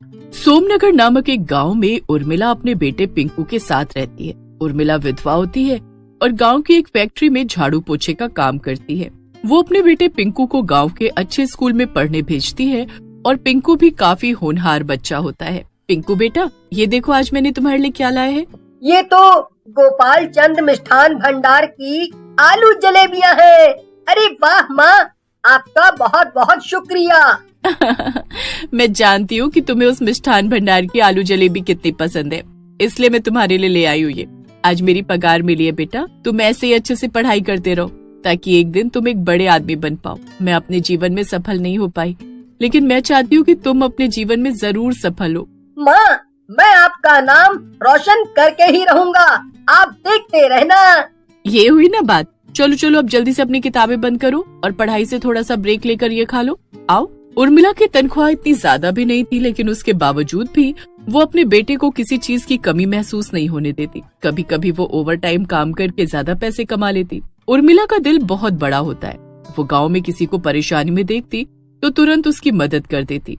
सोमनगर नामक एक गांव में उर्मिला अपने बेटे पिंकू के साथ रहती है। उर्मिला विधवा होती है और गांव की एक फैक्ट्री में झाड़ू पोछे का काम करती है। वो अपने बेटे पिंकू को गांव के अच्छे स्कूल में पढ़ने भेजती है और पिंकू भी काफी होनहार बच्चा होता है। पिंकू बेटा, ये देखो आज मैंने तुम्हारे लिए क्या लाया है। ये तो गोपाल चंद मिष्ठान भंडार की आलू जलेबियां हैं। अरे वाह माँ, आपका बहुत बहुत शुक्रिया। मैं जानती हूँ कि तुम्हें उस मिष्ठान भंडार की आलू जलेबी कितनी पसंद है, इसलिए मैं तुम्हारे लिए ले आई हूँ ये। आज मेरी पगार मिली है बेटा, तुम ऐसे ही अच्छे से पढ़ाई करते रहो ताकि एक दिन तुम एक बड़े आदमी बन पाओ। मैं अपने जीवन में सफल नहीं हो पाई, लेकिन मैं चाहती हूँ कि तुम अपने जीवन में जरूर सफल हो। माँ, मैं आपका नाम रोशन करके ही रहूँगा, आप देखते रहना। ये हुई ना बात। चलो चलो अब जल्दी से अपनी किताबें बंद करो और पढ़ाई से थोड़ा सा ब्रेक लेकर ये खा लो। आओ। उर्मिला की तनख्वाह इतनी ज्यादा भी नहीं थी, लेकिन उसके बावजूद भी वो अपने बेटे को किसी चीज की कमी महसूस नहीं होने देती। कभी कभी वो ओवर टाइम काम करके ज्यादा पैसे कमा लेती। उर्मिला का दिल बहुत बड़ा होता है। वो गांव में किसी को परेशानी में देखती तो तुरंत उसकी मदद कर देती।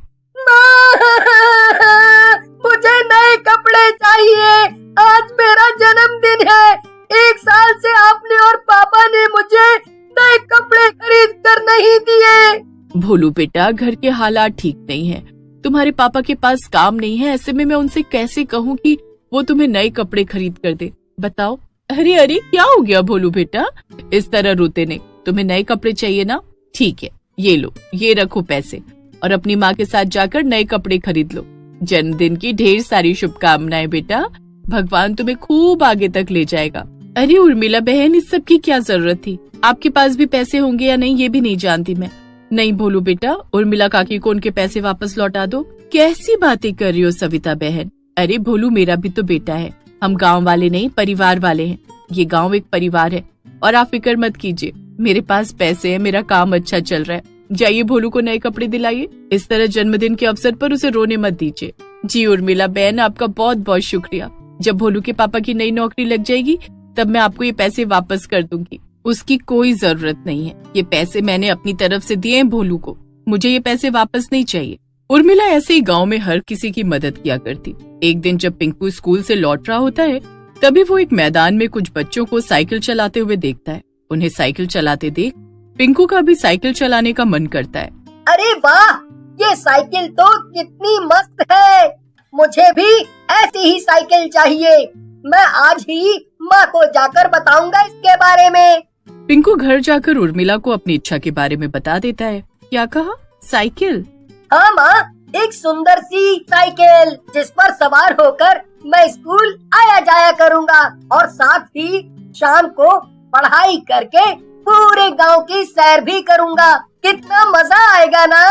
मुझे नए कपड़े चाहिए, आज मेरा जन्मदिन है। 1 साल से आपने और पापा ने मुझे नए कपड़े खरीद कर नहीं दिए। भोलू बेटा, घर के हालात ठीक नहीं है, तुम्हारे पापा के पास काम नहीं है, ऐसे में मैं उनसे कैसे कहूँ कि वो तुम्हें नए कपड़े खरीद कर दे, बताओ। अरे अरे क्या हो गया भोलू बेटा, इस तरह रोते नहीं। तुम्हें नए कपड़े चाहिए ना, ठीक है, ये लो, ये रखो पैसे और अपनी माँ के साथ जाकर नए कपड़े खरीद लो। जन्मदिन की ढेर सारी शुभकामनाएं बेटा, भगवान तुम्हें खूब आगे तक ले जाएगा। अरे उर्मिला बहन, इस सब की क्या जरूरत थी? आपके पास भी पैसे होंगे या नहीं ये भी नहीं जानती मैं। नहीं भोलू बेटा, उर्मिला काकी को उनके पैसे वापस लौटा दो। कैसी बातें कर रही हो सविता बहन? अरे भोलू, मेरा भी तो बेटा है, हम गांव वाले नहीं परिवार वाले हैं। ये गांव एक परिवार है और आप फिक्र मत कीजिए, मेरे पास पैसे है, मेरा काम अच्छा चल रहा है। जाइए भोलू को नए कपड़े दिलाइए। इस तरह जन्मदिन के अवसर पर उसे रोने मत दीजिए। जी उर्मिला बहन, आपका बहुत बहुत शुक्रिया। जब भोलू के पापा की नई नौकरी लग जाएगी तब मैं आपको ये पैसे वापस कर दूंगी। उसकी कोई जरूरत नहीं है, ये पैसे मैंने अपनी तरफ से दिए हैं भोलू को, मुझे ये पैसे वापस नहीं चाहिए। उर्मिला ऐसे ही गांव में हर किसी की मदद किया करती। एक दिन जब पिंकू स्कूल से लौट रहा होता है तभी वो एक मैदान में कुछ बच्चों को साइकिल चलाते हुए देखता है। उन्हें साइकिल चलाते देख पिंकू का भी साइकिल चलाने का मन करता है। अरे वाह, ये साइकिल तो कितनी मस्त है, मुझे भी ऐसी ही साइकिल चाहिए। मैं आज ही माँ को जाकर बताऊंगा इसके बारे में। पिंकू घर जाकर उर्मिला को अपनी इच्छा के बारे में बता देता है। क्या कहा? साइकिल? हाँ माँ, एक सुंदर सी साइकिल जिस पर सवार होकर मैं स्कूल आया जाया करूँगा और साथ ही शाम को पढ़ाई करके पूरे गांव की सैर भी करूँगा। कितना मजा आएगा ना।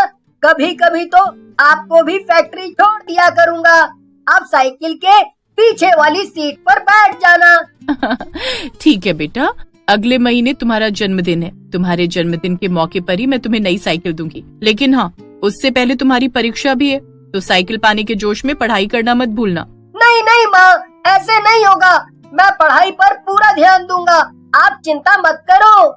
कभी कभी तो आपको भी फैक्ट्री छोड़ दिया करूँगा, आप साइकिल के पीछे वाली सीट पर बैठ जाना। ठीक है बेटा, अगले महीने तुम्हारा जन्मदिन है, तुम्हारे जन्मदिन के मौके पर ही मैं तुम्हें नई साइकिल दूंगी। लेकिन हाँ, उससे पहले तुम्हारी परीक्षा भी है, तो साइकिल पाने के जोश में पढ़ाई करना मत भूलना। नहीं नहीं माँ, ऐसे नहीं होगा, मैं पढ़ाई पर पूरा ध्यान दूंगा, आप चिंता मत करो।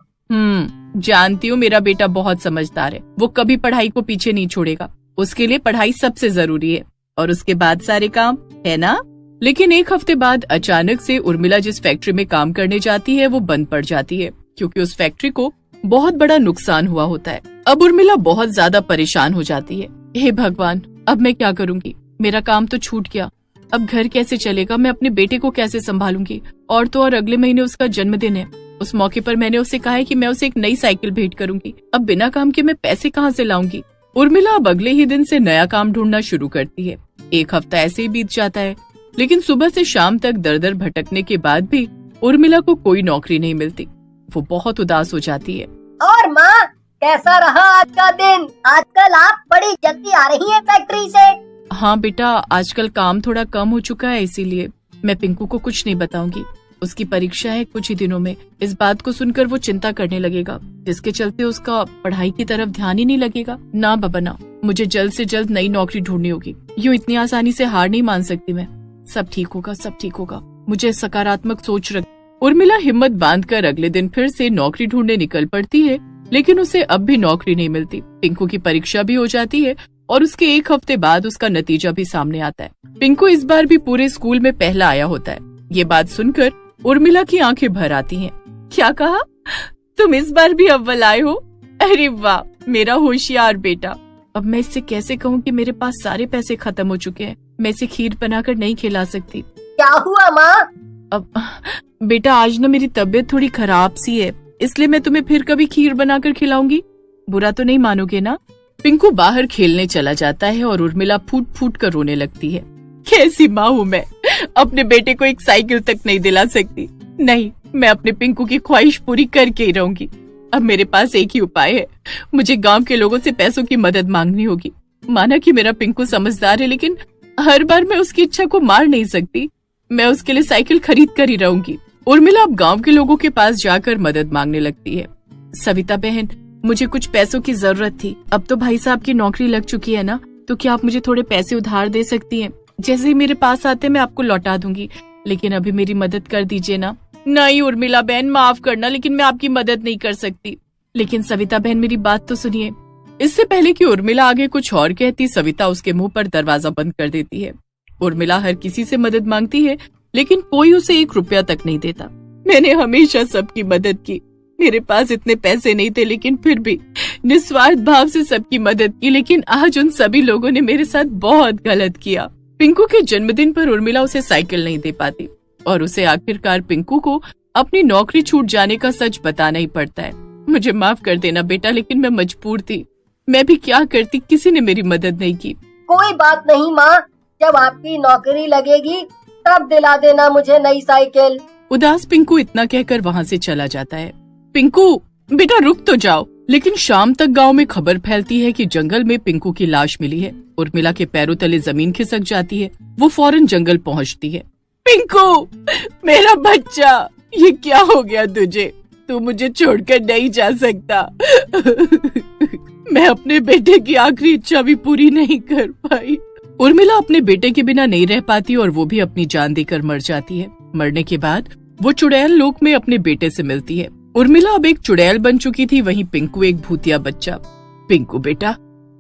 जानती हूँ मेरा बेटा बहुत समझदार है, वो कभी पढ़ाई को पीछे नहीं छोड़ेगा। उसके लिए पढ़ाई सबसे जरूरी है और उसके बाद सारे काम, है ना? लेकिन एक हफ्ते बाद अचानक से उर्मिला जिस फैक्ट्री में काम करने जाती है वो बंद पड़ जाती है, क्योंकि उस फैक्ट्री को बहुत बड़ा नुकसान हुआ होता है। अब उर्मिला बहुत ज्यादा परेशान हो जाती है। हे भगवान, अब मैं क्या करूँगी? मेरा काम तो छूट गया, अब घर कैसे चलेगा? मैं अपने बेटे को कैसे संभालूंगी? और तो और अगले महीने उसका जन्मदिन है। उस मौके पर मैंने उसे कहा है कि मैं उसे एक नई साइकिल भेंट करूंगी। अब बिना काम के मैं पैसे कहाँ से लाऊंगी? उर्मिला अब अगले ही दिन से नया काम ढूंढना शुरू करती है। एक हफ्ता ऐसे ही बीत जाता है, लेकिन सुबह से शाम तक दर दर भटकने के बाद भी उर्मिला को कोई नौकरी नहीं मिलती। वो बहुत उदास हो जाती है। और माँ, कैसा रहा आज का दिन? आजकल आप बड़ी जल्दी आ रही हैं फैक्ट्री से। हाँ बेटा, आजकल काम थोड़ा कम हो चुका है, इसीलिए मैं पिंकू को कुछ नहीं बताऊंगी। उसकी परीक्षा है कुछ ही दिनों में। इस बात को सुनकर वो चिंता करने लगेगा, जिसके चलते उसका पढ़ाई की तरफ ध्यान ही नहीं लगेगा। ना बाबा ना, मुझे जल्द से जल्द नई नौकरी ढूंढनी होगी। यूँ इतनी आसानी से हार नहीं मान सकती मैं। सब ठीक होगा, सब ठीक होगा, मुझे सकारात्मक सोच रख। उर्मिला हिम्मत बांधकर अगले दिन फिर से नौकरी ढूंढने निकल पड़ती है, लेकिन उसे अब भी नौकरी नहीं मिलती। पिंकू की परीक्षा भी हो जाती है और उसके एक हफ्ते बाद उसका नतीजा भी सामने आता है। पिंकू इस बार भी पूरे स्कूल में पहला आया होता है। ये बात सुनकर उर्मिला की आंखें भर आती हैं। क्या कहा? तुम इस बार भी अव्वल आए हो? अरे वाह, मेरा होशियार बेटा। अब मैं इससे कैसे कहूँ कि मेरे पास सारे पैसे खत्म हो चुके हैं, मैं इसे खीर बनाकर नहीं खिला सकती। क्या हुआ माँ? अब बेटा, आज ना मेरी तबीयत थोड़ी खराब सी है, इसलिए मैं तुम्हें फिर कभी खीर बनाकर खिलाऊंगी। बुरा तो नहीं मानोगे ना? पिंकू बाहर खेलने चला जाता है और उर्मिला फूट फूट कर रोने लगती है। कैसी माँ हूँ मैं, अपने बेटे को एक साइकिल तक नहीं दिला सकती। नहीं, मैं अपने पिंकू की ख्वाहिश पूरी करके ही रहूंगी। अब मेरे पास एक ही उपाय है, मुझे गांव के लोगों से पैसों की मदद मांगनी होगी। माना कि मेरा पिंकू समझदार है, लेकिन हर बार मैं उसकी इच्छा को मार नहीं सकती। मैं उसके लिए साइकिल खरीद कर ही रहूंगी। उर्मिला अब गांव के लोगों के पास जाकर मदद मांगने लगती है। सविता बहन, मुझे कुछ पैसों की जरूरत थी। अब तो भाई साहब की नौकरी लग चुकी है ना, तो क्या आप मुझे थोड़े पैसे उधार दे सकती हैं? जैसे ही मेरे पास आते मैं आपको लौटा दूंगी, लेकिन अभी मेरी मदद कर दीजिए ना। नहीं उर्मिला बहन, माफ करना, लेकिन मैं आपकी मदद नहीं कर सकती। लेकिन सविता बहन, मेरी बात तो सुनिए। इससे पहले कि उर्मिला आगे कुछ और कहती, सविता उसके मुंह पर दरवाजा बंद कर देती है। उर्मिला हर किसी से मदद मांगती है, लेकिन कोई उसे 1 रुपया तक नहीं देता। मैंने हमेशा सबकी मदद की, मेरे पास इतने पैसे नहीं थे, लेकिन फिर भी निस्वार्थ भाव से सबकी मदद की। लेकिन आज उन सभी लोगों ने मेरे साथ बहुत गलत किया। पिंकू के जन्मदिन पर उर्मिला उसे साइकिल नहीं दे पाती और उसे आखिरकार पिंकू को अपनी नौकरी छूट जाने का सच बताना ही पड़ता है। मुझे माफ कर देना बेटा, लेकिन मैं मजबूर थी। मैं भी क्या करती, किसी ने मेरी मदद नहीं की। कोई बात नहीं माँ, जब आपकी नौकरी लगेगी तब दिला देना मुझे नई साइकिल। उदास पिंकू इतना कहकर वहाँ से चला जाता है। पिंकू बेटा, रुक तो जाओ। लेकिन शाम तक गांव में खबर फैलती है कि जंगल में पिंकू की लाश मिली है। उर्मिला के पैरों तले जमीन खिसक जाती है। वो फौरन जंगल पहुँचती है। पिंकू, मेरा बच्चा, ये क्या हो गया तुझे? तू मुझे छोड़कर नहीं जा सकता। मैं अपने बेटे की आखिरी इच्छा भी पूरी नहीं कर पाई। उर्मिला अपने बेटे के बिना नहीं रह पाती और वो भी अपनी जान देकर मर जाती है। मरने के बाद वो चुड़ैल लोक में अपने बेटे से मिलती है। उर्मिला अब एक चुड़ैल बन चुकी थी, वहीं पिंकू एक भूतिया बच्चा। पिंकू बेटा,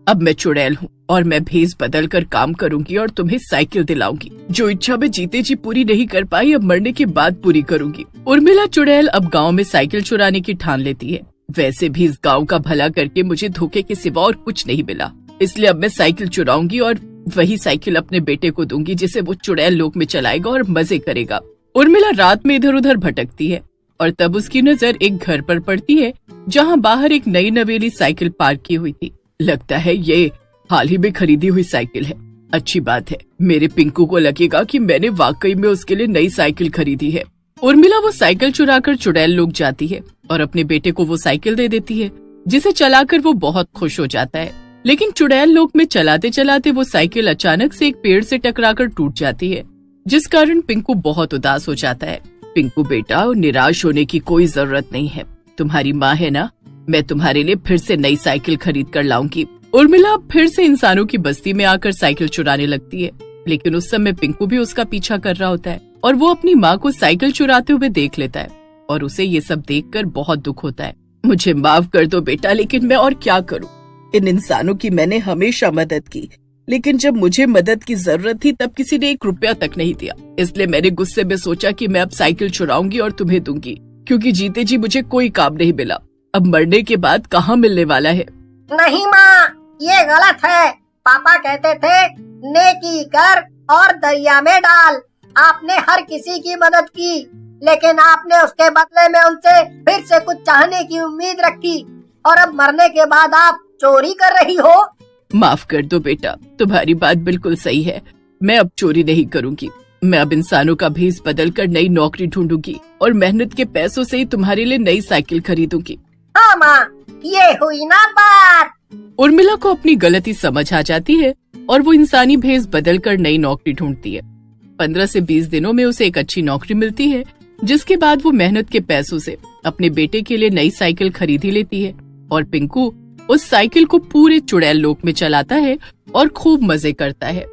अब मैं चुड़ैल हूँ और मैं भेस बदल कर काम करूंगी और तुम्हें साइकिल दिलाऊंगी। जो इच्छा मैं जीते जी पूरी नहीं कर पाई, अब मरने के बाद पूरी करूंगी। उर्मिला चुड़ैल अब गांव में साइकिल चुराने की ठान लेती है। वैसे भी इस गांव का भला करके मुझे धोखे के सिवा और कुछ नहीं मिला, इसलिए अब मैं साइकिल चुराऊंगी और वही साइकिल अपने बेटे को दूंगी, जिसे वो चुड़ैल लोक में चलाएगा और मजे करेगा। उर्मिला रात में इधर उधर भटकती है और तब उसकी नजर एक घर पर पड़ती है, जहाँ बाहर एक नई नवेली साइकिल पार्क की हुई थी। लगता है ये हाल ही में खरीदी हुई साइकिल है। अच्छी बात है, मेरे पिंकू को लगेगा कि मैंने वाकई में उसके लिए नई साइकिल खरीदी है। उर्मिला वो साइकिल चुराकर चुड़ैल लोक जाती है और अपने बेटे को वो साइकिल दे देती है, जिसे चलाकर वो बहुत खुश हो जाता है। लेकिन चुड़ैल लोक में चलाते चलाते वो साइकिल अचानक से एक पेड़ से टकराकर टूट जाती है, जिस कारण पिंकू बहुत उदास हो जाता है। पिंकू बेटा, निराश होने की कोई जरूरत नहीं है, तुम्हारी माँ है ना, मैं तुम्हारे लिए फिर से नई साइकिल खरीद कर लाऊंगी। उर्मिला फिर से इंसानों की बस्ती में आकर साइकिल चुराने लगती है, लेकिन उस समय पिंकू भी उसका पीछा कर रहा होता है और वो अपनी माँ को साइकिल चुराते हुए देख लेता है और उसे ये सब देखकर बहुत दुख होता है। मुझे माफ कर दो बेटा, लेकिन मैं और क्या करूँ? इन इंसानों की मैंने हमेशा मदद की, लेकिन जब मुझे मदद की जरूरत थी तब किसी ने 1 रुपया तक नहीं दिया। इसलिए मैंने गुस्से में सोचा कि मैं अब साइकिल चुराऊंगी और तुम्हें दूंगी, क्योंकि जीते जी मुझे कोई काम नहीं मिला। अब मरने के बाद कहाँ मिलने वाला है? नहीं माँ, ये गलत है। पापा कहते थे नेकी कर और दरिया में डाल। आपने हर किसी की मदद की, लेकिन आपने उसके बदले में उनसे फिर से कुछ चाहने की उम्मीद रखी और अब मरने के बाद आप चोरी कर रही हो। माफ कर दो बेटा, तुम्हारी बात बिल्कुल सही है। मैं अब चोरी नहीं करूंगी। मैं अब इंसानों का भेस बदल कर नई नौकरी ढूंढूंगी और मेहनत के पैसों से ही तुम्हारे लिए नई साइकिल खरीदूंगी। हाँ माँ, ये हुई ना बात। उर्मिला को अपनी गलती समझ आ जाती है और वो इंसानी भेस बदल कर नई नौकरी ढूंढती है। 15 से 20 दिनों में उसे एक अच्छी नौकरी मिलती है, जिसके बाद वो मेहनत के पैसों से अपने बेटे के लिए नई साइकिल खरीद ही लेती है और पिंकू उस साइकिल को पूरे चुड़ैल लोक में चलाता है और खूब मजे करता है।